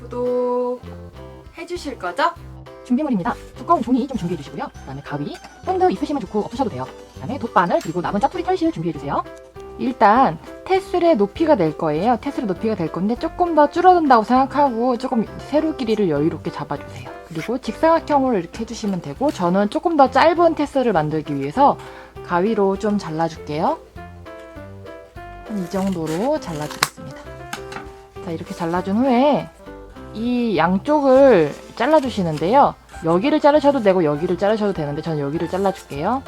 구독 해주실 거죠? 준비물입니다. 두꺼운 종이 좀 준비해 주시고요. 그다음에 가위, 본드 있으시면 좋고 없으셔도 돼요. 그다음에 돗바늘, 그리고 남은 짜투리 털실 준비해 주세요. 일단 테슬의 높이가 될 거예요. 테슬의 높이가 될 건데 조금 더 줄어든다고 생각하고 조금 세로 길이를 여유롭게 잡아주세요. 그리고 직사각형으로 이렇게 해주시면 되고, 저는 조금 더 짧은 테슬을 만들기 위해서 가위로 좀 잘라줄게요. 한 이 정도로 잘라주겠습니다. 자, 이렇게 잘라준 후에 이 양쪽을 잘라주시는데요. 여기를 자르셔도 되고 여기를 자르셔도 되는데 저는 여기를 잘라줄게요.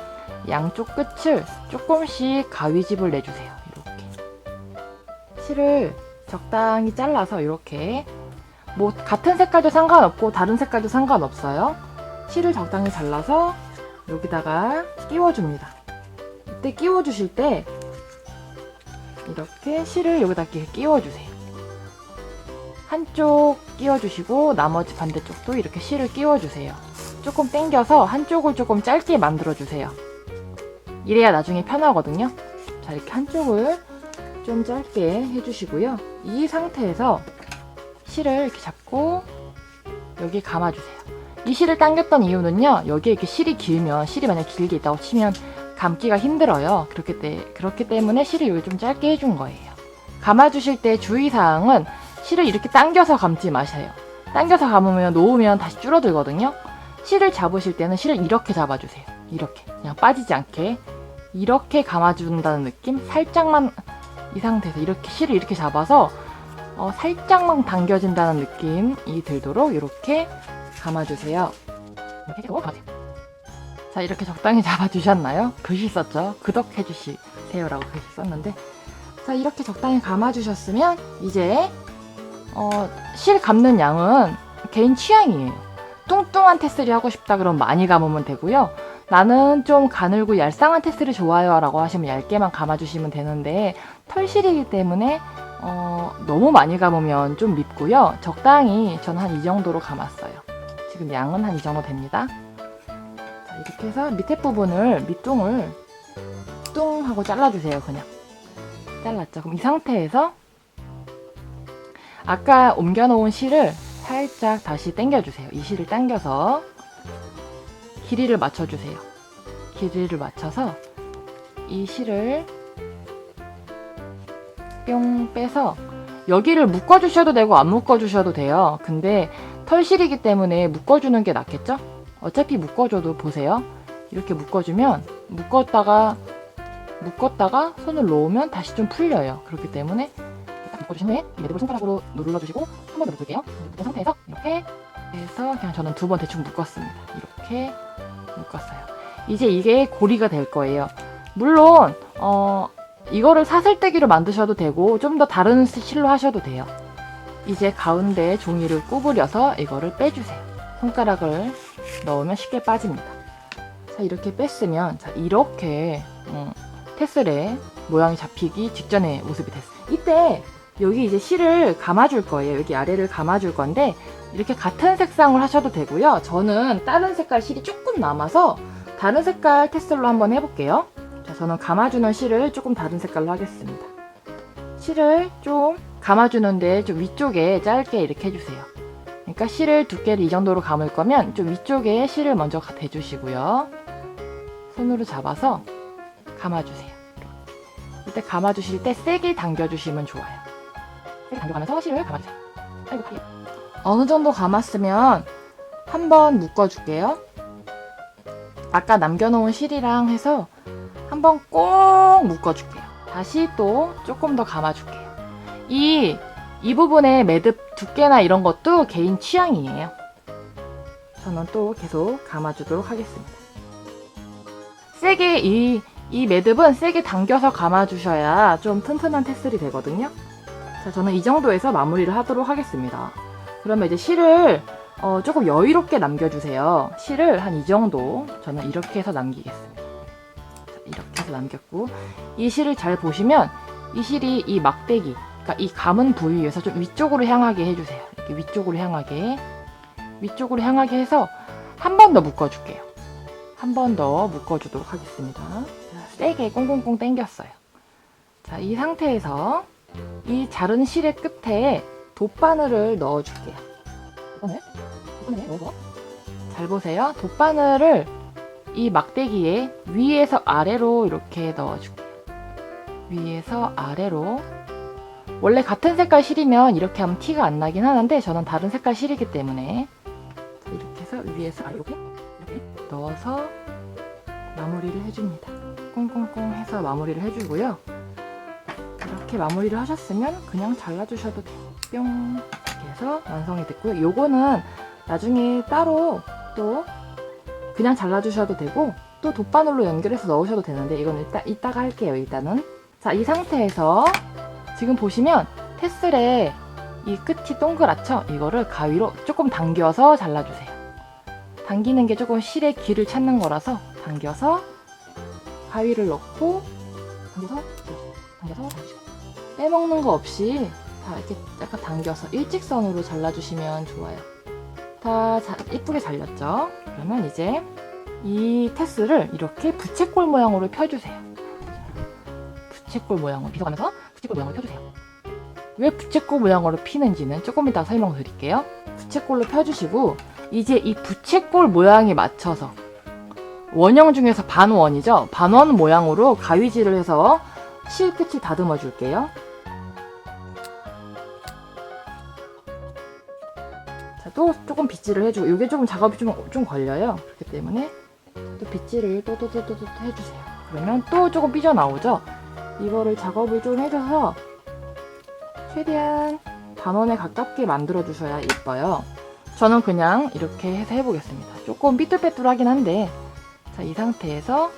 양쪽 끝을 조금씩 가위집을 내주세요. 이렇게 실을 적당히 잘라서 이렇게, 뭐 같은 색깔도 상관없고 다른 색깔도 상관없어요. 실을 적당히 잘라서 여기다가 끼워줍니다. 이때 끼워주실 때 이렇게 실을 여기다 이렇게 끼워주세요. 한쪽 끼워주시고 나머지 반대쪽도 이렇게 실을 끼워주세요. 조금 당겨서 한쪽을 조금 짧게 만들어주세요. 이래야 나중에 편하거든요. 자, 이렇게 한쪽을 좀 짧게 해주시고요. 이 상태에서 실을 이렇게 잡고 여기 감아주세요. 이 실을 당겼던 이유는요, 여기에 이렇게 실이 길면, 실이 만약 길게 있다고 치면 감기가 힘들어요. 그렇기 때문에 실을 여기 좀 짧게 해준 거예요. 감아주실 때 주의사항은 실을 이렇게 당겨서 감지 마세요. 당겨서 감으면 놓으면 다시 줄어들거든요. 실을 잡으실 때는 실을 이렇게 잡아주세요. 이렇게 그냥 빠지지 않게 이렇게 감아준다는 느낌? 살짝만, 이 상태에서 이렇게 실을 이렇게 잡아서 살짝만 당겨진다는 느낌이 들도록 이렇게 감아주세요. 이렇게 해주고 감아주세요. 자, 이렇게 적당히 잡아주셨나요? 글씨 썼죠? 구독해주세요라고 글씨 썼는데, 자, 이렇게 적당히 감아주셨으면 이제 실 감는 양은 개인 취향이에요. 뚱뚱한 테슬이 하고 싶다 그러면 많이 감으면 되고요. 나는 좀 가늘고 얄쌍한 테슬이 좋아요 라고 하시면 얇게만 감아주시면 되는데, 털실이기 때문에 너무 많이 감으면 좀 밉고요. 적당히 저는 한 이 정도로 감았어요. 지금 양은 한 이 정도 됩니다. 자, 이렇게 해서 밑에 부분을, 밑둥을 뚱 하고 잘라주세요. 그냥 잘랐죠. 그럼 이 상태에서 아까 옮겨놓은 실을 살짝 다시 당겨주세요. 이 실을 당겨서 길이를 맞춰주세요. 길이를 맞춰서 이 실을 뿅 빼서 여기를 묶어주셔도 되고 안 묶어주셔도 돼요. 근데 털실이기 때문에 묶어주는 게 낫겠죠? 어차피 묶어줘도 보세요. 이렇게 묶어주면 묶었다가 손을 놓으면 다시 좀 풀려요. 그렇기 때문에 묶어주신 후에 매듭을 손가락으로 눌러주시고 한 번 더 묶을게요. 묶은 상태에서 이렇게 해서 그냥 저는 두 번 대충 묶었습니다. 이렇게 묶었어요. 이제 이게 고리가 될 거예요. 물론 이거를 사슬떼기로 만드셔도 되고 좀 더 다른 실로 하셔도 돼요. 이제 가운데 종이를 구부려서 이거를 빼주세요. 손가락을 넣으면 쉽게 빠집니다. 자, 이렇게 뺐으면, 자, 이렇게 테슬의 모양이 잡히기 직전의 모습이 됐어요. 이때 여기 이제 실을 감아줄 거예요. 여기 아래를 감아줄 건데 이렇게 같은 색상을 하셔도 되고요. 저는 다른 색깔 실이 조금 남아서 다른 색깔 테슬로 한번 해볼게요. 자, 저는 감아주는 실을 조금 다른 색깔로 하겠습니다. 실을 좀 감아주는데 좀 위쪽에 짧게 이렇게 해주세요. 그러니까 실을 두께를 이 정도로 감을 거면 좀 위쪽에 실을 먼저 대주시고요. 손으로 잡아서 감아주세요. 이때 감아주실 때 세게 당겨주시면 좋아요. 세게 당겨가면서 실을 감아주세요. 아이고, 팔려. 어느 정도 감았으면 한번 묶어줄게요. 아까 남겨놓은 실이랑 해서 한번 꼭 묶어줄게요. 다시 또 조금 더 감아줄게요. 이 부분의 매듭 두께나 이런 것도 개인 취향이에요. 저는 또 계속 감아주도록 하겠습니다. 세게 이 매듭은 세게 당겨서 감아주셔야 좀 튼튼한 테슬이 되거든요. 자, 저는 이 정도에서 마무리를 하도록 하겠습니다. 그러면 이제 실을 조금 여유롭게 남겨주세요. 실을 한 이 정도 저는 이렇게 해서 남기겠습니다. 자, 이렇게 해서 남겼고, 이 실을 잘 보시면 이 실이 이 막대기, 그러니까 이 감은 부위에서 좀 위쪽으로 향하게 해주세요. 이렇게 위쪽으로 향하게 해서 한 번 더 묶어줄게요. 한 번 더 묶어주도록 하겠습니다. 자, 세게 꽁꽁꽁 당겼어요. 자, 이 상태에서 이 자른 실의 끝에 돗바늘을 넣어줄게요. 돗바늘 넣어서 잘 보세요. 돗바늘을 이 막대기에 위에서 아래로 이렇게 넣어줄게요. 위에서 아래로. 원래 같은 색깔 실이면 이렇게 하면 티가 안 나긴 하는데 저는 다른 색깔 실이기 때문에 이렇게 해서 위에서 이렇게 넣어서 마무리를 해줍니다. 꽁꽁꽁 해서 마무리를 해주고요. 이렇게 마무리를 하셨으면 그냥 잘라주셔도 돼요. 뿅 이렇게 해서 완성이 됐고요. 요거는 나중에 따로 또 그냥 잘라주셔도 되고 또 돗바늘로 연결해서 넣으셔도 되는데 이건 이따가 할게요. 일단은 자, 이 상태에서 지금 보시면 테슬의 이 끝이 동그랗죠? 이거를 가위로 조금 당겨서 잘라주세요. 당기는 게 조금 실의 길을 찾는 거라서 당겨서 가위를 넣고 당겨서 빼먹는 거 없이 다 이렇게 약간 당겨서 일직선으로 잘라주시면 좋아요. 다 예쁘게 잘렸죠? 그러면 이제 이 테슬을 이렇게 부채꼴 모양으로 펴주세요. 부채꼴 모양으로 빗어가면서 부채꼴 모양으로 펴주세요. 왜 부채꼴 모양으로 피는지는 조금 이따 설명드릴게요. 부채꼴로 펴주시고 이제 이 부채꼴 모양에 맞춰서 원형 중에서 반원이죠. 반원 모양으로 가위질을 해서 실 끝을 다듬어 줄게요. 자, 또 조금 빗질을 해주고 이게 조금 작업이 좀 걸려요. 그렇기 때문에 또 빗질을 또 해주세요. 그러면 또 조금 삐져나오죠. 이거를 작업을 좀 해줘서 최대한 반원에 가깝게 만들어 주셔야 예뻐요. 저는 그냥 이렇게 해서 해보겠습니다. 조금 삐뚤빼뚤하긴 한데 자, 이 상태에서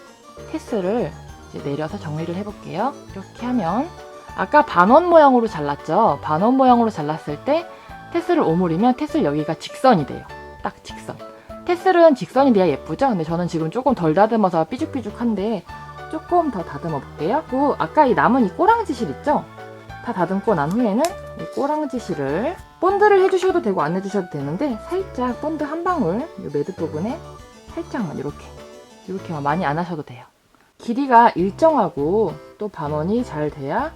테슬을 이제 내려서 정리를 해볼게요. 이렇게 하면 아까 반원 모양으로 잘랐죠? 반원 모양으로 잘랐을 때 테슬을 오므리면 테슬 여기가 직선이 돼요. 딱 직선. 테슬은 직선이 돼야 예쁘죠? 근데 저는 지금 조금 덜 다듬어서 삐죽삐죽한데 조금 더 다듬어 볼게요. 그리고 아까 이 남은 이 꼬랑지 실 있죠? 다 다듬고 난 후에는 이 꼬랑지 실을 본드를 해주셔도 되고 안 해주셔도 되는데 살짝 본드 한 방울 이 매듭 부분에 살짝만 이렇게만 많이 안 하셔도 돼요. 길이가 일정하고 또 반원이 잘 돼야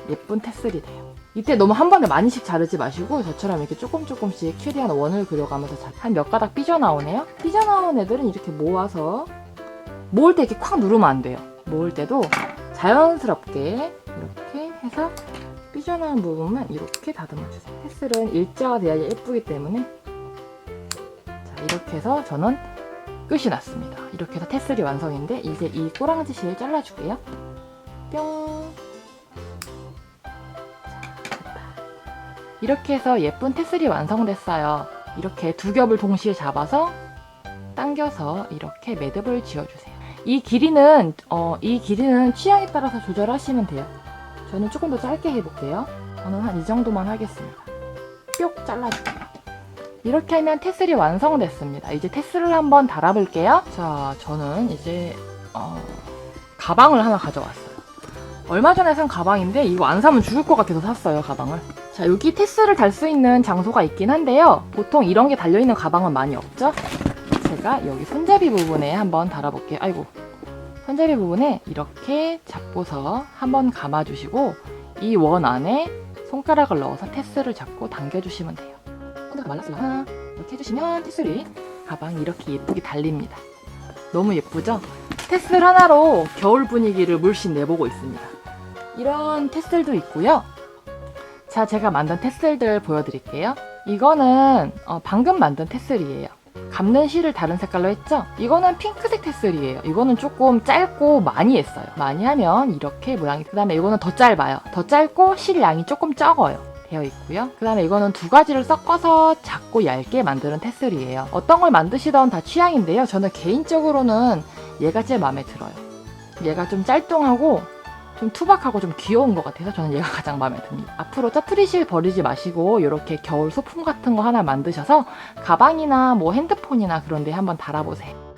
예쁜 테슬이 돼요. 이때 너무 한 번에 많이씩 자르지 마시고 저처럼 이렇게 조금씩 최대한 원을 그려가면서 한 몇 가닥 삐져나오네요. 삐져나온 애들은 이렇게 모아서 모을 때 이렇게 콱 누르면 안 돼요. 모을 때도 자연스럽게 이렇게 해서 삐져나온 부분만 이렇게 다듬어주세요. 테슬은 일자가 돼야 예쁘기 때문에 자, 이렇게 해서 저는 끝이 났습니다. 이렇게 해서 테슬이 완성인데 이제 이 꼬랑지 실 잘라줄게요. 뿅. 자, 됐다. 이렇게 해서 예쁜 테슬이 완성됐어요. 이렇게 두 겹을 동시에 잡아서 당겨서 이렇게 매듭을 지어주세요. 이 길이는 취향에 따라서 조절하시면 돼요. 저는 조금 더 짧게 해볼게요. 저는 한 이 정도만 하겠습니다. 뿅 잘라줄게요. 이렇게 하면 테슬이 완성됐습니다. 이제 테슬을 한번 달아볼게요. 자, 저는 이제 가방을 하나 가져왔어요. 얼마 전에 산 가방인데 이거 안 사면 죽을 것 같아서 샀어요, 가방을. 자, 여기 테슬을 달 수 있는 장소가 있긴 한데요. 보통 이런 게 달려있는 가방은 많이 없죠? 제가 여기 손잡이 부분에 한번 달아볼게요. 아이고. 손잡이 부분에 이렇게 잡고서 한번 감아주시고 이 원 안에 손가락을 넣어서 테슬을 잡고 당겨주시면 돼요. 손가락 말랐으면 이렇게 해주시면 테슬이 가방이 이렇게 예쁘게 달립니다. 너무 예쁘죠? 테슬 하나로 겨울 분위기를 물씬 내보고 있습니다. 이런 테슬도 있고요. 자, 제가 만든 테슬들 보여드릴게요. 이거는 방금 만든 테슬이에요. 감는 실을 다른 색깔로 했죠? 이거는 핑크색 테슬이에요. 이거는 조금 짧고 많이 했어요. 많이 하면 이렇게 모양이. 그 다음에 이거는 더 짧아요. 더 짧고 실 양이 조금 적어요. 되어 있고요. 그 다음에 이거는 두 가지를 섞어서 작고 얇게 만드는 테슬이에요. 어떤 걸 만드시던 다 취향인데요. 저는 개인적으로는 얘가 제일 마음에 들어요. 얘가 좀 짤뚱하고 좀 투박하고 좀 귀여운 것 같아서 저는 얘가 가장 마음에 듭니다. 앞으로 짜투리실 버리지 마시고 이렇게 겨울 소품 같은 거 하나 만드셔서 가방이나 뭐 핸드폰이나 그런 데 한번 달아보세요.